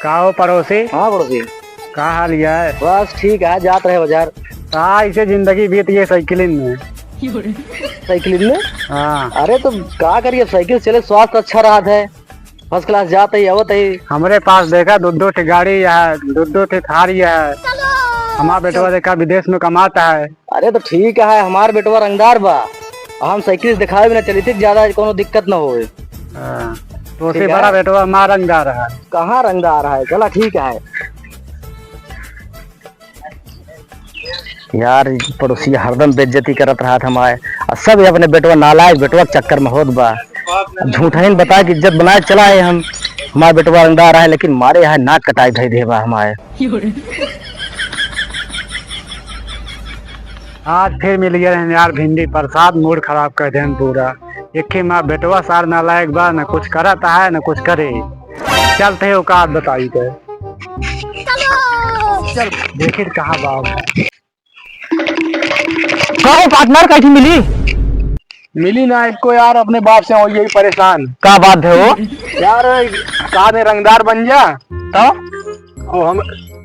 का हो पड़ोसी? हाँ पड़ोसी। का हाल है? बस ठीक है, जात रहे बाजार। हाँ, इसे जिंदगी बीत ये साइकिलिंग में। साइकिल में? हाँ, अरे तो क्या करिए, साइकिल चले स्वास्थ्य अच्छा रहा है, फर्स्ट क्लास जाते ही आवत है। हमारे पास देखा दो ठे गाड़ी है, दो ठे थारी है। हमारा बेटवा देखा विदेश में कमाता है। अरे तो ठीक है, हमार बेटवा रंगदार बा, हम साइकिल दिखावे भी ना चली थी, ज्यादा कोनो दिक्कत न हो। हाँ, तो उसी बड़ा बेटवा हमारा रंगदार है। कहाँ रंगदार है, चला ठीक है। यार पड़ोसी हरदम बेइज्जती करत रहा था हमारे, सब अपने बेटवा नालायक बेटवा के चक्कर में होत बा। झूठा ही बता कि इज्जत बनाए चला है हम, हमारे बेटवा रंगदार है, लेकिन मारे यहाँ नाक कटाई धई दे बा हमारे। आज फिर मिल गया यार भिंडी प्रसाद, मूड खराब कर दे पूरा। एक ही माँ बेटवा सार नालायक बा, न कुछ करता है न कुछ करे। चलते औकात बताई थे। चल देखिए कहाँ बाप पार्टनर कैसी मिली ना इसको यार, अपने बाप से हो यही परेशान। का बात है वो? यार कहा ने रंगदार बन जा तो हम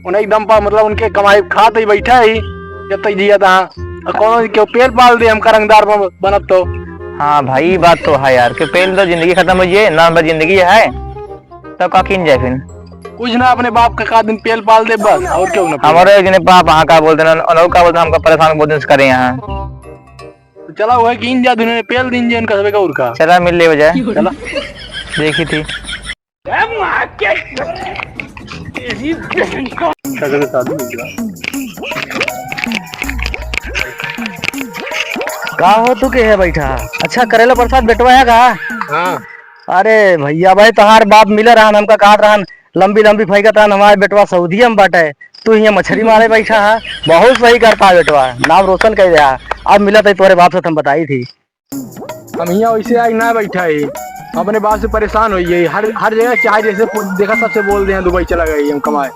उन्हें एकदम मतलब उनके कमाई खाते ही बैठा ही जब तक जिया था। कौन क्यों पेल पाल दे हमका रंगदार बनत तो। हाँ भाई बात तो है यार, कि पहले तो जिंदगी खत्म हो जाए ना, जिंदगी है तब का किन जाए फिर कुछ ना, अपने बाप का दिन पेल पाल दे बस, और क्यों ना। हमारे जिन्हें पाप हाँ का बोलते हैं, का बोलते हमको परेशान बहुत दिन से करे यहाँ। तो चला हुआ है कि इन जा दुनिया पेल दिन जे उनका सबका उरका चला मिल ले बजाय चला देखी थी। का हो तू के है बैठा? अच्छा करेला प्रसाद बेटवा है का? हाँ अरे भैया भाई तोहार बाप मिले रहन, हमका कहा रहन लंबी लंबी फैकत रहन, हमारे बेटवा सऊदी में बाटे, तू यहाँ मछली मारे बैठा है। बहुत सही करता है बेटवा, नाम रोशन कर दिया। अब मिला था तुम्हारे बाप से तुम बताई थी। हम यहाँ वैसे आज ना बैठा है, अपने बाप से परेशान हो गई। हर जगह चाहे जैसे देखा सबसे बोल दे दुबई चला गई हम कमाए।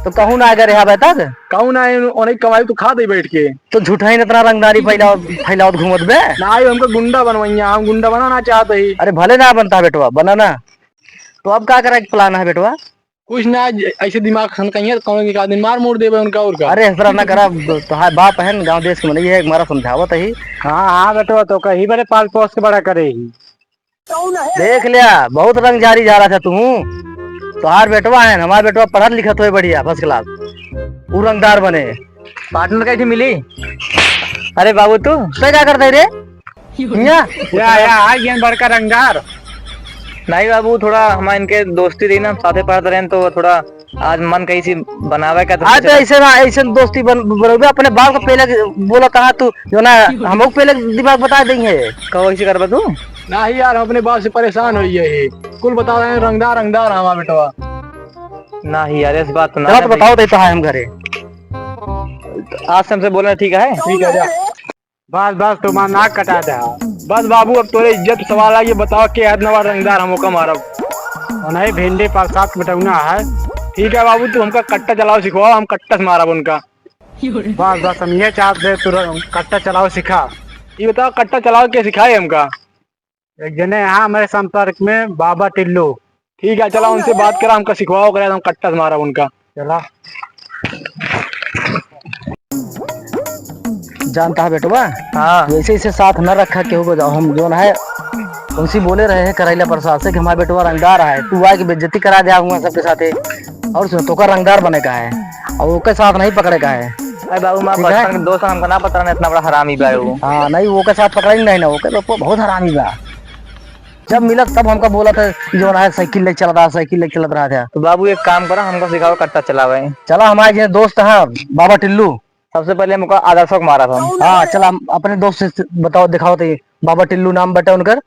तो कहूँ ना अगर यहाँ बैठा कहूँ ना उन्हें कमाई तो खा दे बैठ के। तो झूठा ही इतना रंगदारी फैलाओ घूमत बे ना हमको गुंडा बनवाइया, हम गुंडा बनाना चाहते ही। अरे भले ना बनता बेटवा बनाना। तो अब क्या करा प्लान है बेटवा? कुछ ना, ऐसे दिमाग खनकइया कौन का दिन मार मोड़ देवे उनका और का। अरे इस तरह ना करा, तो बाप है गांव देश के मनई है, हमारा समझावत ही। हाँ हाँ बेटवा, तो कहीं बड़े पाल पोस के बड़ा करे ही। देख लिया बहुत रंग जारी जा रहा था तू। तुहार बेटवा है, हमारा बेटवा पढ़त लिखत हुए बढ़िया फर्स्ट क्लास, वो रंगदार बने। पार्टनर कैसे मिली? अरे बाबू तू क्या करते रे? या बड़का रंगदार नहीं बाबू, थोड़ा हम इनके दोस्ती रही ना, साथे पढ़ते रहे तो थोड़ा आज मन कहीं सी बनावे का। तो ऐसे ना ऐसे दोस्ती बरोगे अपने बाप को पहले बोला कहा तू जो ना, हम लोग पहले दिमाग बता देंगे कहो ऐसे कर तू ना ही यार, अपने बाप से परेशान हो गई। कुल बता रहे हैं रंगदार रंगदार हमारा बेटवा। ना ही यार इस बात ना तो बताओ देता है हम घरे आज से हमसे बोलना ठीक है? ठीक है जा बस बस तुम्हारा नाक कटा दे बस बाबू। अब तोरे इज्जत सवाल है, ये बताओ कि नवा रंगदार हमको मारब और नहीं भिंडी प्रसाद बटौना है। ठीक है बाबू, तू हमका कट्टा चलाओ सिखवाओ, हम कट्टा से मारब उनका। बस बस हम ये चाहते तू कट्टा चलाओ सिखा। ये बताओ कट्टा चलाओ के सिखाए हमका? एक जने यहाँ हमारे संपर्क में बाबा टिल्लू। ठीक है चला उनसे बात करा, हमका सिखवाओ करे, हम कट्टा से मारब उनका। चला जानता है बेटवा। हाँ वैसे इसे साथ न रखा क्यों को जाओ, हम जो है उनसे बोले रहे हैं करेला प्रसाद से कि हमारा बेटवा रंगदार है, तू आए की बेइज्जती करा दिया हुआ सबके साथे। और सुन तो का रंगदार बने का है और वो के साथ नहीं पकड़े का है। अरे बाबू माँ बचपन के दोस्त हमको ना पता इतना बड़ा हरामी बा वो। हाँ नहीं वो के साथ पकड़े नहीं ना, वो के बहुत हरामी बा। जब मिला तब हमका बोला था जो है साइकिल ले चल रहा, साइकिल ले चल रहा था। तो बाबू एक काम करा, हमको सिखाओ कट्टा चलावे। चला हमारे दोस्त है बाबा टिल्लू, सबसे पहले मुझे आदर्शों को मारा था। हाँ चला अपने दोस्त से बताओ दिखाओ तो बाबा टिल्लू नाम बटे उनकर,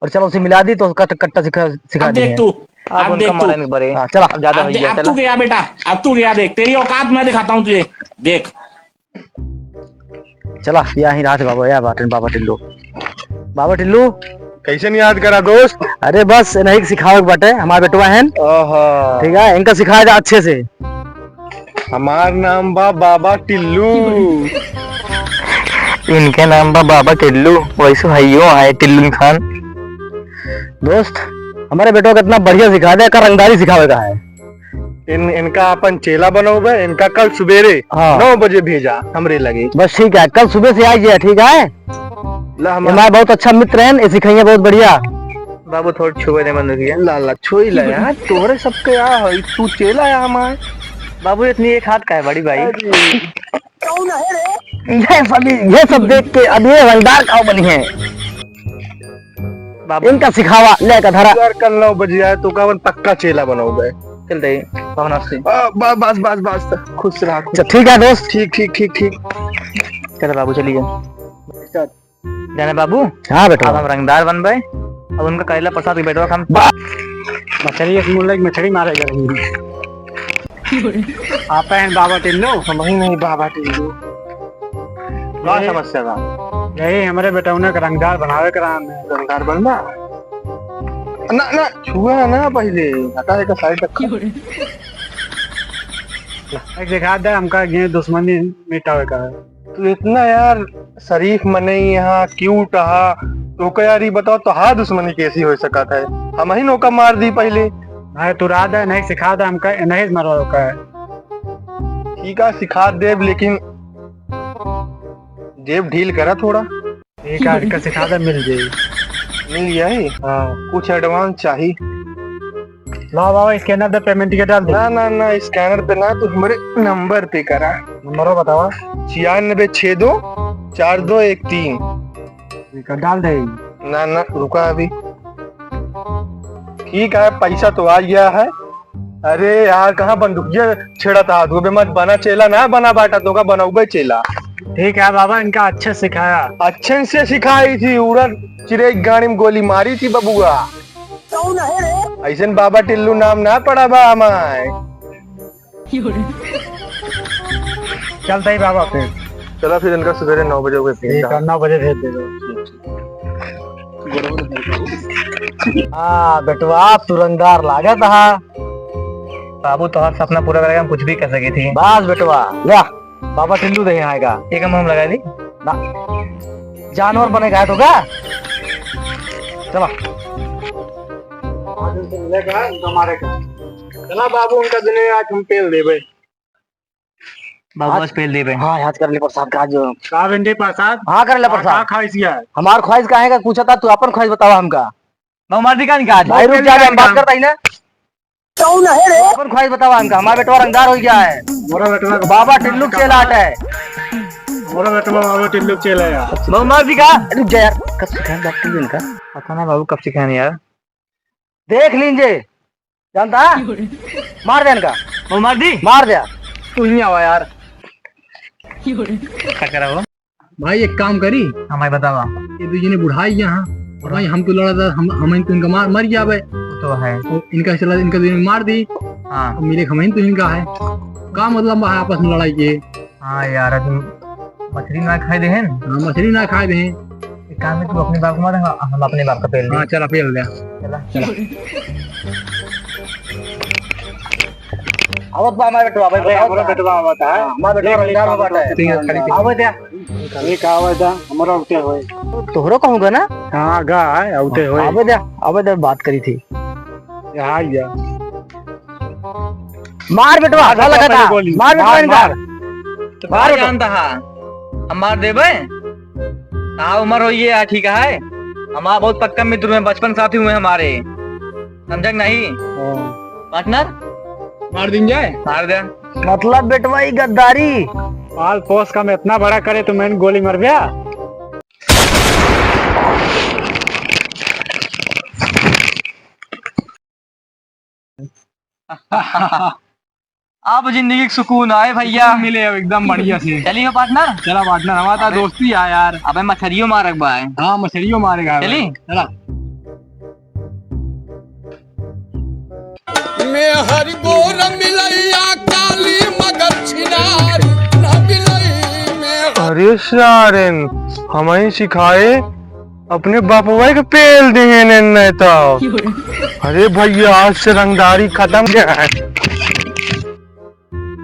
और चलो उसे मिला दी तो कट्टा सिखा दी। अब देख तू, चला ज्यादा हो गया। अब तू गया बेटा, अब तू गया, देख तेरी औकात मैं दिखाता हूँ तुझे, देख। चला यहाँ रात बाबा या बाबा टिल्लू। बाबा टिल्लू कैसे नहीं याद करा दोस्त? अरे बस नहीं सिखाओ बटे, हमारे बेटवा है ठीक है, इनका सिखाया जा अच्छे से। हमार नाम बा बाबा टिल्लू। इनके नाम बा बाबा टिल्लू, वैसे भाइयों है टिल्लू खान। दोस्त हमारे बेटो को इतना बढ़िया सिखा दे, का रंगदारी सिखावे का है। इनका अपन चेला बनोगे, इनका कल सवेरे हाँ। 9 बजे भेजा हमरे लगे। बस ठीक है, कल सुबह से आइए, ठीक है। ला हमारे बहुत अच्छा मित्र है, सिखाइए बहुत बढ़िया। बाबू थोड़ी छुए दे मन दिया लाला छुई ला यार, तोरे सबके आ है, तू चेला है हमारे। बाबू इतनी एक हाथ का है बड़ी भाई। ये सब देख के अब ये रंगदार खाओ बनी है। इनका सिखावा ले का धरा। यार कल 9 बजे आए तो का पक्का चेला बनोगे। चल दे बस बस बस बस खुश रहा। ठीक है दोस्त। ठीक ठीक ठीक ठीक। चलो बाबू चलिए जाने बाबू। हाँ बेटा, अब हम रंगदार बन गए। अब उनका करेला प्रसाद के बेटवा हम मछली मारेगा। आप हैं बाबा टिल्लो? हम ही नहीं बाबा टिल्लो। क्या समस्या था? यही हमारे बेटा उन्हें रंगदार बनावे करा। रंगदार बनना ना ना छुआ ना पहले हटा का साइड रखा। दिखा दे हमका ये दुश्मनी मिटावे का है। तू इतना यार शरीफ मने यहाँ क्यूट हा तो का यार बताओ तो हाँ दुश्मनी कैसी हो सकता है? हम ही नौका मार दी पहले। नहीं तू रात है नहीं सिखा दे हमका नहीं मरो का है। ठीक है सिखा दे, लेकिन जेब ढील करा थोड़ा। ठीक है सिखा दे, मिल जाए। हाँ कुछ एडवांस चाहिए। ना बाबा स्कैनर पे पेमेंट के डाल दे। ना ना ना स्कैनर पे ना, तो हमारे नंबर पे करा। नंबर बतावा। 9662 4213 डाल दे। ना ना रुका अभी। ठीक है पैसा तो आ गया है। अरे यार कहाँ बंदूकिया छेड़ा था तू? मत बना चेला ना बना बाटा तो का बनाऊबे चेला। ठीक है बाबा, इनका अच्छे सिखाया। अच्छे से सिखाई थी, उड़न चिरे गाड़ी में गोली मारी थी बबुआ। ऐसे बाबा टिल्लू नाम ना पड़ा बा हमारे। चलता ही बाबा फिर। चला फिर इनका सवेरे 9 बजे भेज 9 बजे भेज दे दो। हाँ बेटवा तुरंगार लागत हा। बाबू तो हर सपना पूरा करेगा, हम कुछ भी कर सके थी। बस बेटवा ले बाबा टिल्लू दे आएगा। एक हम लगा दी ना जानवर बनेगा तो का। चलो चला बाबू उनका दिन आज हम पेल देबे। बाबू आज पेल देबे। हाँ आज कर ले प्रसाद का जो का भिंडी प्रसाद। हाँ कर ले प्रसाद। खाइसिया हमार ख्वाहिश काहे का पूछा था, तू अपन ख्वाहिश बतावा हमका। मर्दी का निकाल भाई रुक जा, हम बात करता ही ना। अपन ख्वाहिश बतावा हमका। हमारा बेटवा रंगदार हो गया है। मोरा बेटवा बाबा टिल्लू चेलाट है। मोरा बेटवा बाबा टिल्लू चेला यार। मर्दी का रुक जा यार, कब सिखाया बात टिल्लू इनका? पता नहीं बाबू कब सिखाने यार। देख लीजिए जानता मार दे इनका। मर्दी मार दे। तू ही आवा यार। क्या करा वो भाई? एक काम करी हमारे बतावा, ये दूजी ने बुढ़ाई यहाँ और भाई हम तो लड़ा था, हम तो इनका मर जावे तो है। इनका चला इनका मार दी। हाँ मिले हम तो इनका है का मतलब है आपस में लड़ाई के। हाँ यार मछली ना खाए दे। हाँ मछली ना खाए दे। एक काम है तू अपने बाप को मार, हम अपने बाप का पेल। हाँ चला पेल दे। चला आवत बा हमारे बेटवा भाई। हमारा बेटवा आवत है। हमारा बेटवा रंगदार में बाटा है। ठीक है खड़ी आवत है। कभी का आवत है हमारा उठे होए। तोहरो कहूंगा ना। हाँ गा है उठे होए। आवत है बात करी थी। यहाँ गया मार बेटवा अच्छा लगा था। मार बेटवा इनका। मार जानता हा हम मार देबे। हाँ उम्र हो ये ठीक है। हमारा बहुत पक्का मित्र में बचपन साथी हुए हमारे, समझक नहीं पार्टनर। मार दिन जाए मार दे मतलब बेटवा ही गद्दारी पाल पोस का मैं इतना बड़ा करे तो मैंने गोली मर गया। अब जिंदगी का सुकून आए भैया। मिले अब एकदम बढ़िया से। चलिए पार्टनर। चला पार्टनर हमारा दोस्ती है यार। अबे मछलियों मारक बाय। हाँ मछलियों मारेगा। चली चला में हरि गोर मिलैया काली मगर छिनार न मिलई में। अरे सारन हमें सिखाए अपने बापुआ के पेल देंगे नहीं तो। अरे भैया आज से रंगदारी खत्म है।